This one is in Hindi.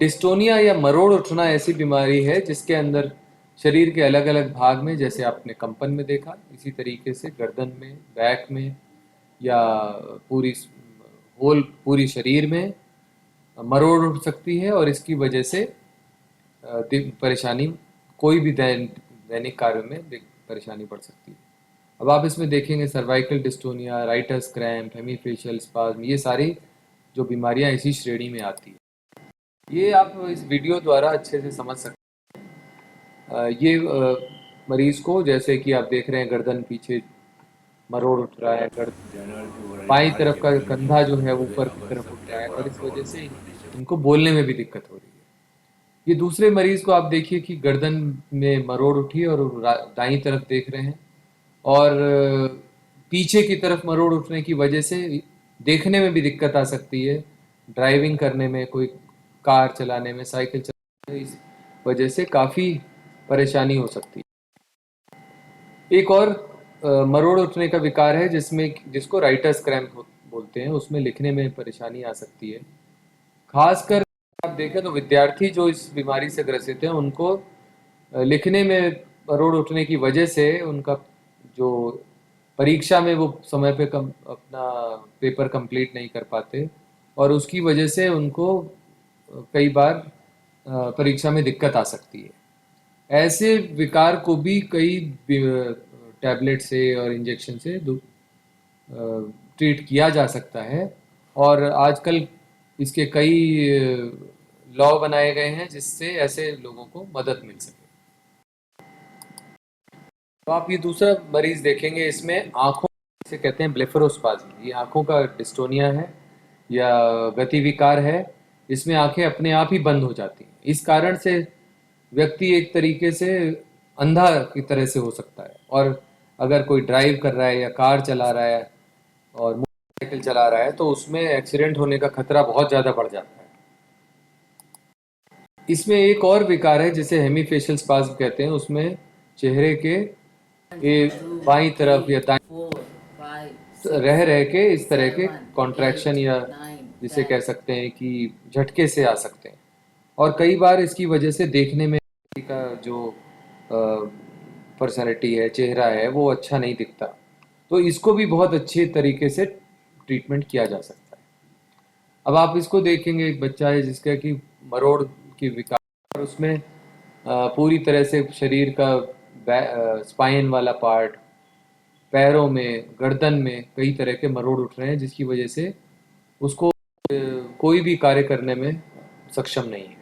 डिस्टोनिया या मरोड़ उठना ऐसी बीमारी है जिसके अंदर शरीर के अलग अलग भाग में, जैसे आपने कंपन में देखा, इसी तरीके से गर्दन में, बैक में, या पूरी पूरी शरीर में मरोड़ उठ सकती है, और इसकी वजह से परेशानी, कोई भी दैनिक कार्य में परेशानी बढ़ सकती है। अब आप इसमें देखेंगे cervical dystonia, writers cramp, hemifacial spasm, ये सारी जो बीमारियां इसी श्रेणी में आती है। ये आप इस वीडियो द्वारा अच्छे से समझ सकते हैं। ये मरीज को, जैसे कि आप देख रहे हैं, गर्दन पीछे मरोड़ उठ रहा है, बाईं तरफ का कंधा जो है वो ऊपर की तरफ उठ रहा है, और इस वजह से इनको बोलने में भी दिक्कत हो रही है। ये दूसरे मरीज को आप देखिए कि गर्दन में मरोड़ उठी और दाईं तरफ देख रहे हैं, और पीछे की तरफ मरोड़ उठने की वजह से देखने में भी दिक्कत आ सकती है, ड्राइविंग करने में, कोई कार चलाने में, साइकिल चलाने में, इस वजह से काफ़ी परेशानी हो सकती है। एक और मरोड़ उठने का विकार है जिसको राइटर्स क्रैम्प बोलते हैं, उसमें लिखने में परेशानी आ सकती है। खासकर आप देखें तो विद्यार्थी जो इस बीमारी से ग्रसित हैं, उनको लिखने में मरोड़ उठने की वजह से उनका जो परीक्षा में वो समय पे अपना पेपर कंप्लीट नहीं कर पाते, और उसकी वजह से उनको कई बार परीक्षा में दिक्कत आ सकती है। ऐसे विकार को भी कई टैबलेट से और इंजेक्शन से ट्रीट किया जा सकता है, और आजकल इसके कई लॉ बनाए गए हैं जिससे ऐसे लोगों को मदद मिल सके। तो आप ये दूसरा मरीज देखेंगे, इसमें आंखों से कहते हैं ब्लेफरोस्पाज्म, ये आंखों का डिस्टोनिया है या गति विकार है। इसमें आंखें अपने आप ही बंद हो जाती हैं। इस कारण से व्यक्ति एक तरीके से अंधा की तरह से हो सकता है, और अगर कोई ड्राइव कर रहा है या कार चला रहा है और मोटरसाइकिल चला रहा है तो उसमें एक्सीडेंट होने का खतरा बहुत ज़्यादा बढ़ जाता है। इसमें एक और विकार है जिसे हेमीफेशियल स्पाज्म कहते हैं। उसमें चेहरे के बाईं तरफ या दाईं रह रह के इस तरह के कॉन्ट्रैक्शन, या जिसे कह सकते हैं कि झटके से आ सकते हैं, और कई बार इसकी वजह से देखने में का जो पर्सनैलिटी है, चेहरा है, वो अच्छा नहीं दिखता। तो इसको भी बहुत अच्छे तरीके से ट्रीटमेंट किया जा सकता है। अब आप इसको देखेंगे, एक बच्चा है जिसका कि मरोड़ की विकार, और उसमें पूरी तरह से शरीर का स्पाइन वाला पार्ट, पैरों में, गर्दन में कई तरह के मरोड़ उठ रहे हैं, जिसकी वजह से उसको कोई भी कार्य करने में सक्षम नहीं है।